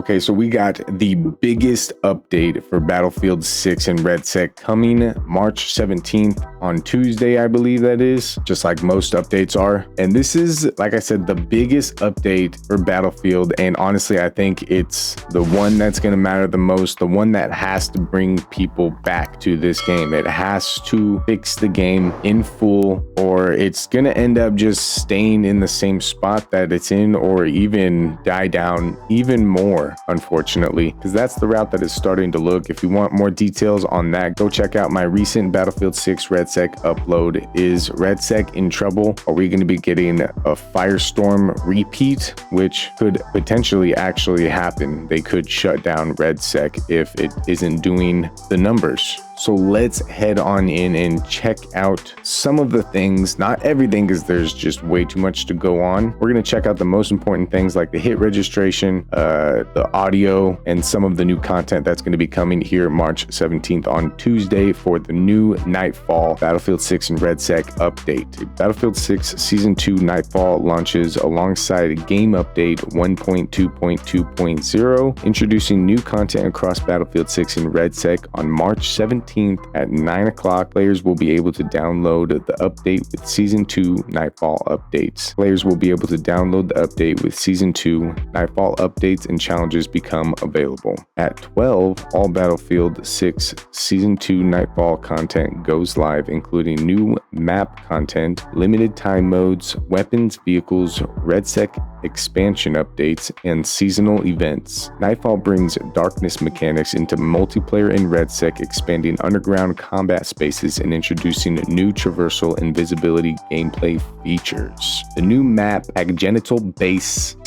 Okay, so we got the biggest update for Battlefield 6 and REDSEC coming March 17th on Tuesday, I believe that is, just like most updates are. And this is, like I said, the biggest update for Battlefield. And honestly, I think it's the one that's going to matter the most, the one that has to bring people back to this game. It has to fix the game in full, or it's going to end up just staying in the same spot that it's in, or even die down even more, unfortunately, because that's the route that is starting to look. If you want more details on that, go check out my recent Battlefield 6 REDSEC upload. Is REDSEC in trouble? Are we going to be getting a Firestorm repeat, which could potentially actually happen? They could shut down REDSEC if it isn't doing the numbers. So let's head on in and check out some of the things, not everything, because there's just way too much to go on. We're going to check out the most important things like the hit registration, the audio, and some of the new content that's going to be coming here March 17th on Tuesday for the new Nightfall Battlefield 6 and REDSEC update. Battlefield 6 Season 2 Nightfall launches alongside Game Update 1.2.2.0, introducing new content across Battlefield 6 and REDSEC on March 17th at 9 o'clock. Players will be able to download the update with Season 2 Nightfall updates. Players will be able to download the update with Season 2 Nightfall updates and challenges become available. At 12, all Battlefield 6 Season 2 Nightfall content goes live, including new map content, limited time modes, weapons, vehicles, REDSEC expansion updates, and seasonal events. Nightfall brings darkness mechanics into multiplayer in REDSEC, expanding underground combat spaces and introducing new traversal and visibility gameplay features. The new map, Agenital Base,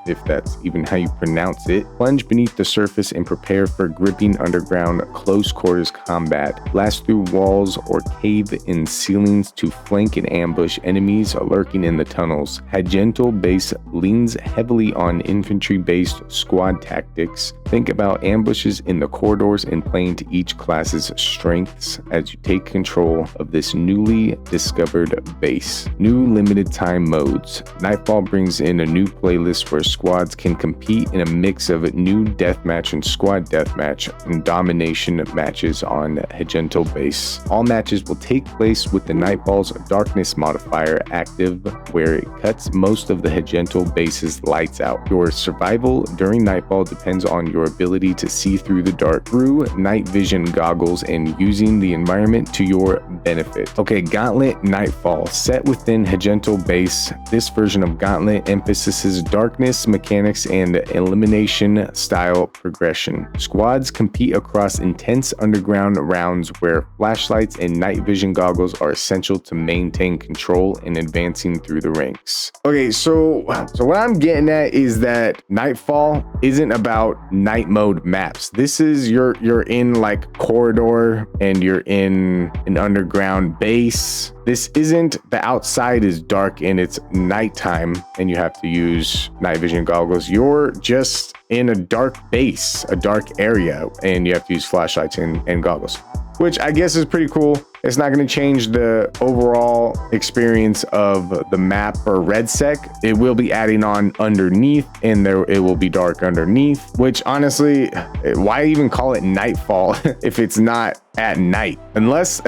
if that's even how you pronounce it, plunge beneath the surface and prepare for gripping underground close quarters combat. Blast through walls or cave in ceilings to flank and ambush enemies lurking in the tunnels. Agenital Base leans heavily on infantry-based squad tactics. Think about ambushes in the corridors and playing to each class's strengths as you take control of this newly discovered base. New limited time modes. Nightfall brings in a new playlist where squads can compete in a mix of new deathmatch and squad deathmatch and domination matches on Agenital Base. All matches will take place with the Nightfall's darkness modifier active, where it cuts most of the Agenital Base's lights out. Your survival during Nightfall depends on your ability to see through the dark through night vision goggles and using the environment to your benefit. Okay, Gauntlet Nightfall. Set within Agenital Base, this version of Gauntlet emphasizes darkness mechanics and elimination style progression. Squads compete across intense underground rounds where flashlights and night vision goggles are essential to maintain control and advancing through the ranks. Okay, so what I'm getting at is that Nightfall isn't about night mode maps. This is you're in like corridor and you're in an underground base. This isn't the outside is dark and it's nighttime and you have to use night vision goggles. You're just in a dark base, a dark area, and you have to use flashlights and goggles, which I guess is pretty cool. It's not going to change the overall experience of the map or REDSEC. It will be adding on underneath, and it will be dark underneath, which honestly, why even call it Nightfall if it's not at night? Unless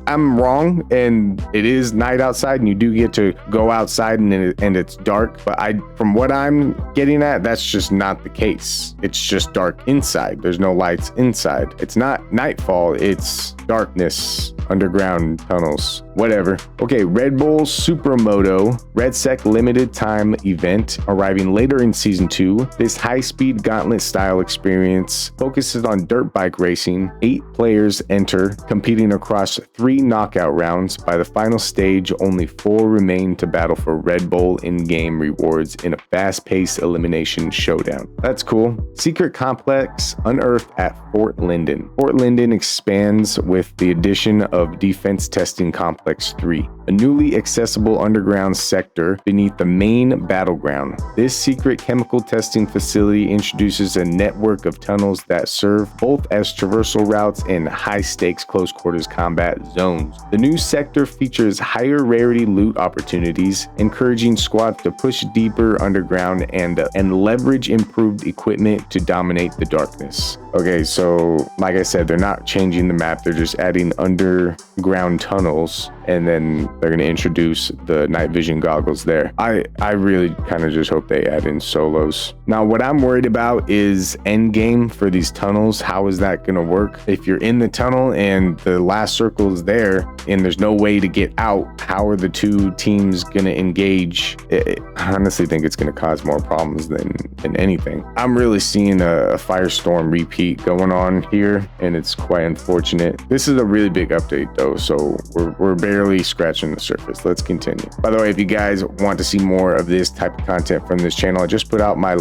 I'm wrong and it is night outside and you do get to go outside and it's dark. But from what I'm getting at, that's just not the case. It's just dark inside. There's no lights inside. It's not Nightfall. It's darkness, underground tunnels, whatever. Okay, Red Bull Supermoto REDSEC limited time event arriving later in Season 2. This high-speed gauntlet style experience focuses on dirt bike racing. 8 players enter, competing across 3 knockout rounds. By the final stage, only 4 remain to battle for Red Bull in-game rewards in a fast-paced elimination showdown. That's cool. Secret complex unearthed at Fort Linden. Fort Linden expands with the addition of defense testing complex Complex 3, a newly accessible underground sector beneath the main battleground. This secret chemical testing facility introduces a network of tunnels that serve both as traversal routes and high-stakes close-quarters combat zones. The new sector features higher rarity loot opportunities, encouraging squads to push deeper underground and leverage improved equipment to dominate the darkness. Okay, so like I said, they're not changing the map, they're just adding underground tunnels, and then they're going to introduce the night vision goggles there. I really kind of just hope they add in solos. Now, what I'm worried about is endgame for these tunnels. How is that going to work? If you're in the tunnel and the last circle is there and there's no way to get out, how are the two teams going to engage? I honestly think it's going to cause more problems than anything. I'm really seeing a firestorm repeat going on here, and it's quite unfortunate. This is a really big update though, so we're barely scratching the surface. Let's continue. By the way, if you guys want to see more of this type of content from this channel, I just put out my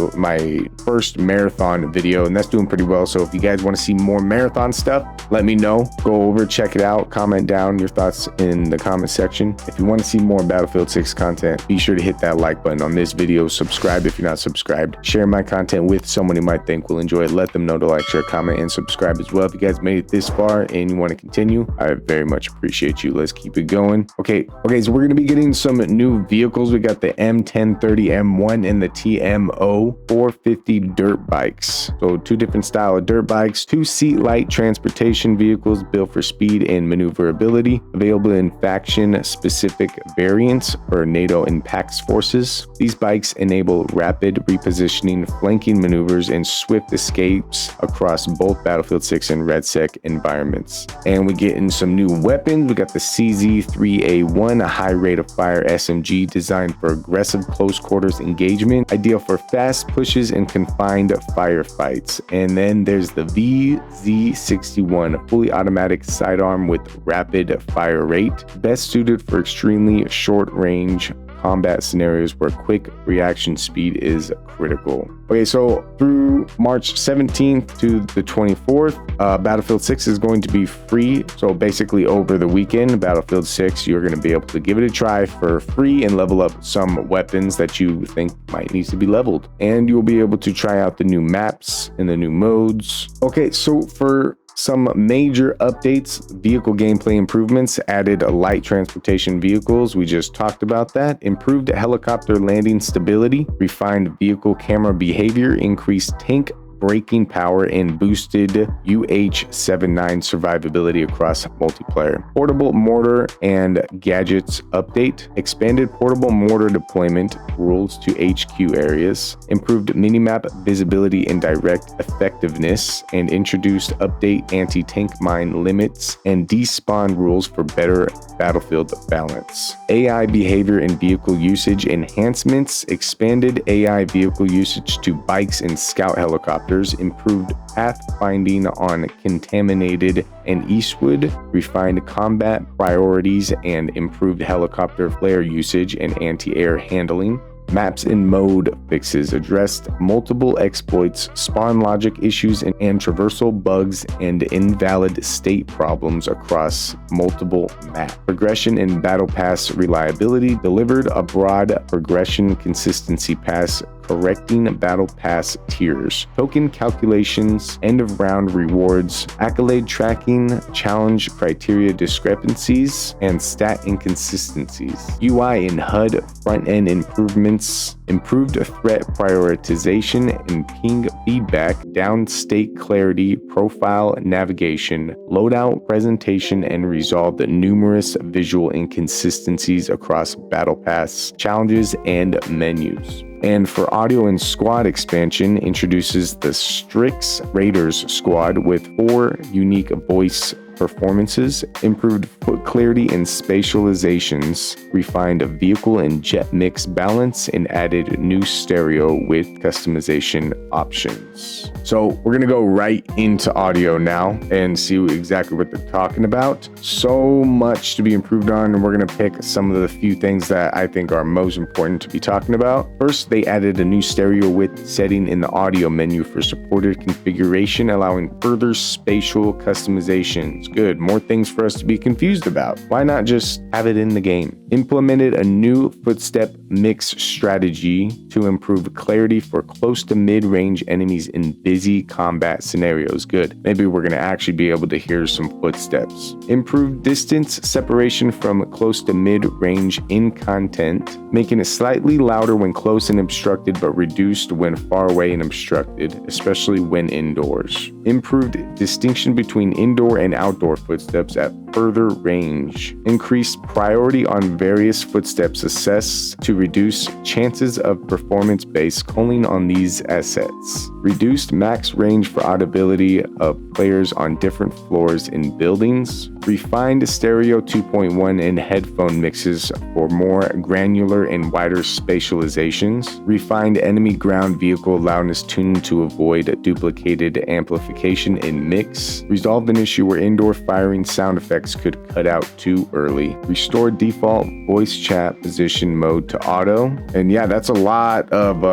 first marathon video, and that's doing pretty well. So if you guys want to see more marathon stuff, let me know. Go over, check it out, comment down your thoughts in the comment section. If you want to see more Battlefield 6 content, be sure to hit that like button on this video, subscribe if you're not subscribed, share my content with someone you might think will enjoy it, let them know to like, share, comment, and subscribe as well. If you guys made it this far and you want to continue, I very much appreciate you. Let's keep it going. Okay, so we're going to be getting some new vehicles. We got the M1030 M1 and the TMO 450 dirt bikes. So two different style of dirt bikes, two seat light transportation vehicles built for speed and maneuverability, available in faction specific variants for NATO and PAX forces. These bikes enable rapid repositioning, flanking maneuvers, and swift escapes across both Battlefield 6 and REDSEC environments. And we get in some new weapons. We got the CZ3A1, a high rate of fire SMG designed for aggressive close quarters engagement, ideal for fast pushes and confined firefights. And then there's the VZ61, a fully automatic sidearm with rapid fire rate, best suited for extremely short range combat scenarios where quick reaction speed is critical. Okay, so through March 17th to the 24th, Battlefield 6 is going to be free. So basically over the weekend, Battlefield 6, you're going to be able to give it a try for free and level up some weapons that you think might need to be leveled. And you'll be able to try out the new maps and the new modes. Okay, so for some major updates, vehicle gameplay improvements, added light transportation vehicles, we just talked about that, improved helicopter landing stability, refined vehicle camera behavior, increased tank braking power, and boosted UH-79 survivability across multiplayer. Portable mortar and gadgets update, expanded portable mortar deployment rules to HQ areas, improved minimap visibility and direct effectiveness, and introduced update anti-tank mine limits and despawn rules for better battlefield balance. AI behavior and vehicle usage enhancements, expanded AI vehicle usage to bikes and scout helicopters, improved pathfinding on Contaminated and Eastwood, refined combat priorities and improved helicopter flare usage and anti-air handling. Maps and mode fixes addressed multiple exploits, spawn logic issues, and traversal bugs and invalid state problems across multiple maps. Progression and battle pass reliability delivered a broad progression consistency pass correcting battle pass tiers, token calculations, end of round rewards, accolade tracking, challenge criteria discrepancies, and stat inconsistencies. UI and HUD front end improvements, improved threat prioritization and ping feedback, downstate clarity, profile navigation, loadout presentation, and resolved numerous visual inconsistencies across battle pass challenges and menus. And for audio and squad expansion, introduces the 6’s Raiders squad with 4 unique voice performances, improved foot clarity and spatializations, refined vehicle and jet mix balance, and added new stereo with customization options. So we're gonna go right into audio now and see exactly what they're talking about. So much to be improved on, and we're gonna pick some of the few things that I think are most important to be talking about. First, they added a new stereo width setting in the audio menu for supported configuration, allowing further spatial customizations. It's good. More things for us to be confused about. Why not just have it in the game? Implemented a new footstep mix strategy to improve clarity for close to mid-range enemies in busy combat scenarios. Good. Maybe we're going to actually be able to hear some footsteps. Improved distance separation from close to mid-range in content, making it slightly louder when close and obstructed, but reduced when far away and obstructed, especially when indoors. Improved distinction between indoor and outdoor footsteps at further range. Increased priority on various footsteps assessed to reduce chances of performance-based culling on these assets. Reduced max range for audibility of players on different floors in buildings. Refined stereo 2.1 and headphone mixes for more granular and wider spatializations. Refined enemy ground vehicle loudness tuning to avoid duplicated amplification in mix. Resolved an issue where indoor firing sound effects could cut out too early. Restored default voice chat position mode to auto. And yeah, that's a lot of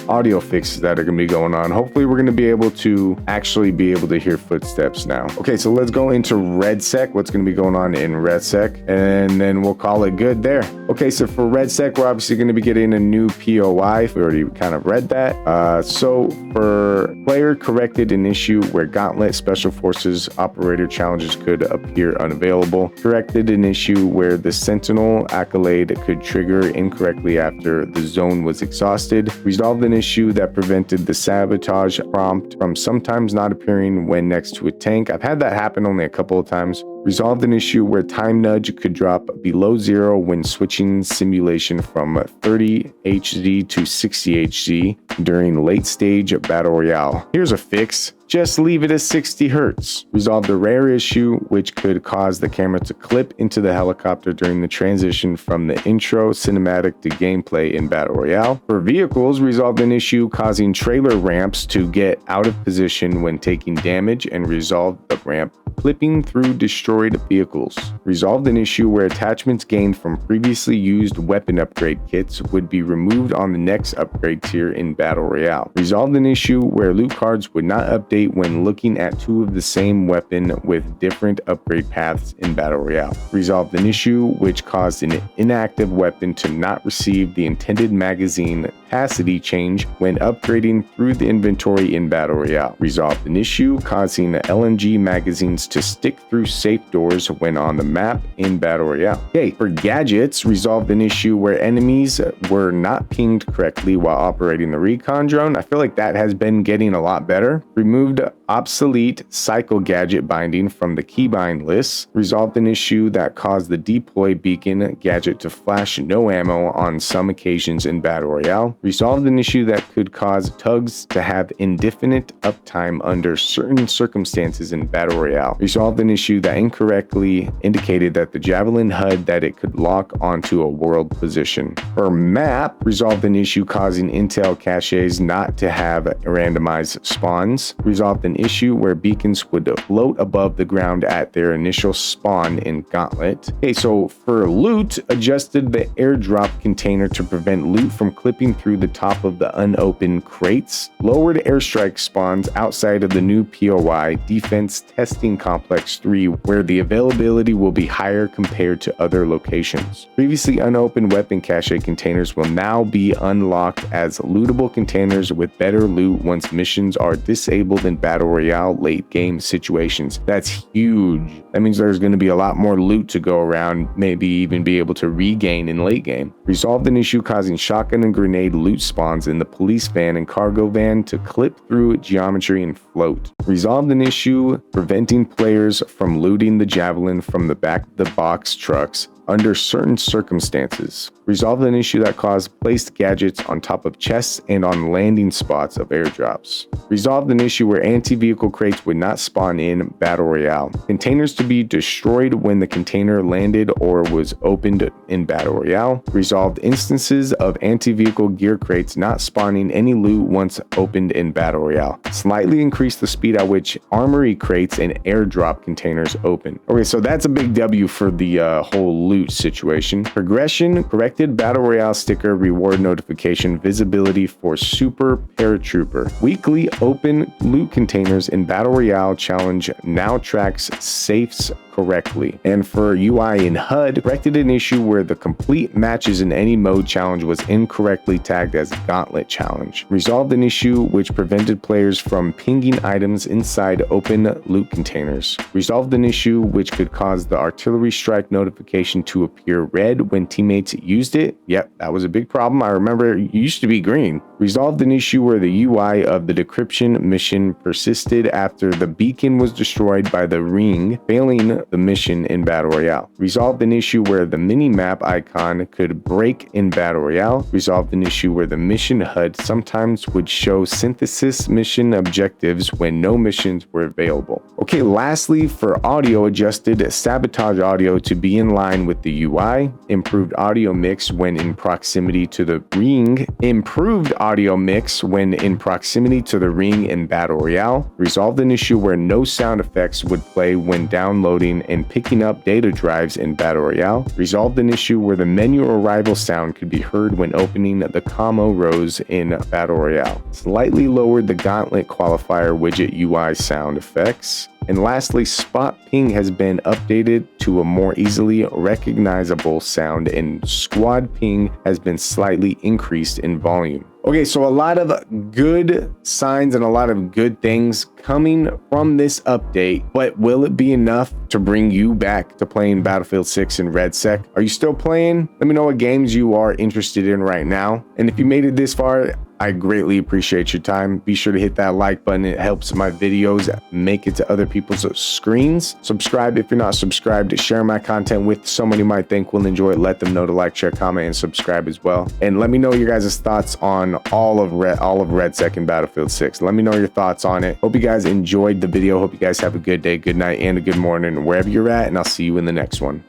audio fixes that are going to be going on. Hopefully we're going to be able to actually be able to hear footsteps now. Okay, so let's go into REDSEC, what's going to be going on in REDSEC, and then we'll call it good there. Okay, so for REDSEC, we're obviously going to be getting a new POI. We already kind of read that. So for player corrected an issue where Gauntlet Special Forces operator challenges could appear unavailable. Corrected an issue where the Sentinel accolade could trigger incorrectly after the zone was exhausted. Resolved an issue that prevented the sabotage prompt from sometimes not appearing when next to a tank. I've had that happen only a couple of times. Resolved an issue where time nudge could drop below 0 when switching simulation from 30 Hz to 60 Hz during late stage battle royale. Here's a fix. Just leave it at 60 Hz. Resolved a rare issue which could cause the camera to clip into the helicopter during the transition from the intro cinematic to gameplay in Battle Royale. For vehicles, resolved an issue causing trailer ramps to get out of position when taking damage, and resolved the ramp clipping through destroyed vehicles. Resolved an issue where attachments gained from previously used weapon upgrade kits would be removed on the next upgrade tier in Battle Royale. Resolved an issue where loot cards would not update when looking at two of the same weapon with different upgrade paths in Battle Royale. Resolved an issue which caused an inactive weapon to not receive the intended magazine capacity change when upgrading through the inventory in Battle Royale. Resolved an issue causing LMG magazines to stick through safe doors when on the map in Battle Royale. Okay, for gadgets, resolved an issue where enemies were not pinged correctly while operating the recon drone. I feel like that has been getting a lot better. Removed obsolete cycle gadget binding from the keybind list. Resolved an issue that caused the deploy beacon gadget to flash no ammo on some occasions in Battle Royale. Resolved an issue that could cause tugs to have indefinite uptime under certain circumstances in Battle Royale. Resolved an issue that incorrectly indicated that the Javelin HUD that it could lock onto a world position. For map, resolved an issue causing intel caches not to have randomized spawns. Resolved an issue where beacons would float above the ground at their initial spawn in Gauntlet. Okay, so for loot, adjusted the airdrop container to prevent loot from clipping through the top of the unopened crates. Lowered airstrike spawns outside of the new POI Defense Testing Complex 3, where the availability will be higher compared to other locations. Previously unopened weapon cache containers will now be unlocked as lootable containers with better loot once missions are disabled in Battle Royale late game situations. That's huge. That means there's going to be a lot more loot to go around, maybe even be able to regain in late game. Resolved an issue causing shotgun and grenade loot spawns in the police van and cargo van to clip through geometry and float. Resolved an issue preventing players from looting the Javelin from the back of the box trucks under certain circumstances. Resolved an issue that caused placed gadgets on top of chests and on landing spots of airdrops. Resolved an issue where anti-vehicle crates would not spawn in Battle Royale. Containers to be destroyed when the container landed or was opened in Battle Royale. Resolved instances of anti-vehicle gear crates not spawning any loot once opened in Battle Royale. Slightly increased the speed at which armory crates and airdrop containers open. Okay, so that's a big W for the whole loot loot situation. Progression, corrected battle royale sticker, reward notification, visibility for super paratrooper. Weekly open loot containers in battle royale challenge now tracks safes correctly. And for UI in HUD, corrected an issue where the complete matches in any mode challenge was incorrectly tagged as gauntlet challenge. Resolved an issue which prevented players from pinging items inside open loot containers. Resolved an issue which could cause the artillery strike notification to appear red when teammates used it. Yep, that was a big problem. I remember it used to be green. Resolved an issue where the UI of the decryption mission persisted after the beacon was destroyed by the ring, failing the mission in Battle Royale. Resolved an issue where the mini-map icon could break in Battle Royale. Resolved an issue where the mission HUD sometimes would show synthesis mission objectives when no missions were available. Okay, lastly, for audio, adjusted sabotage audio to be in line with the UI. Improved audio mix when in proximity to the ring. Improved audio mix when in proximity to the ring in Battle Royale. Resolved an issue where no sound effects would play when downloading and picking up data drives in Battle Royale. Resolved an issue where the menu arrival sound could be heard when opening the commo rows in Battle Royale. Slightly lowered the gauntlet qualifier widget UI sound effects. And lastly, spot ping has been updated to a more easily recognizable sound, and squad ping has been slightly increased in volume. Okay, so a lot of good signs and a lot of good things coming from this update, but will it be enough to bring you back to playing Battlefield 6 and REDSEC? Are you still playing? Let me know what games you are interested in right now. And if you made it this far, I greatly appreciate your time. Be sure to hit that like button. It helps my videos make it to other people's screens. Subscribe if you're not subscribed. Share my content with someone you might think will enjoy it. Let them know to like, share, comment, and subscribe as well. And let me know your guys' thoughts on all of REDSEC and Battlefield 6. Let me know your thoughts on it. Hope you guys enjoyed the video. Hope you guys have a good day, good night, and a good morning wherever you're at, and I'll see you in the next one.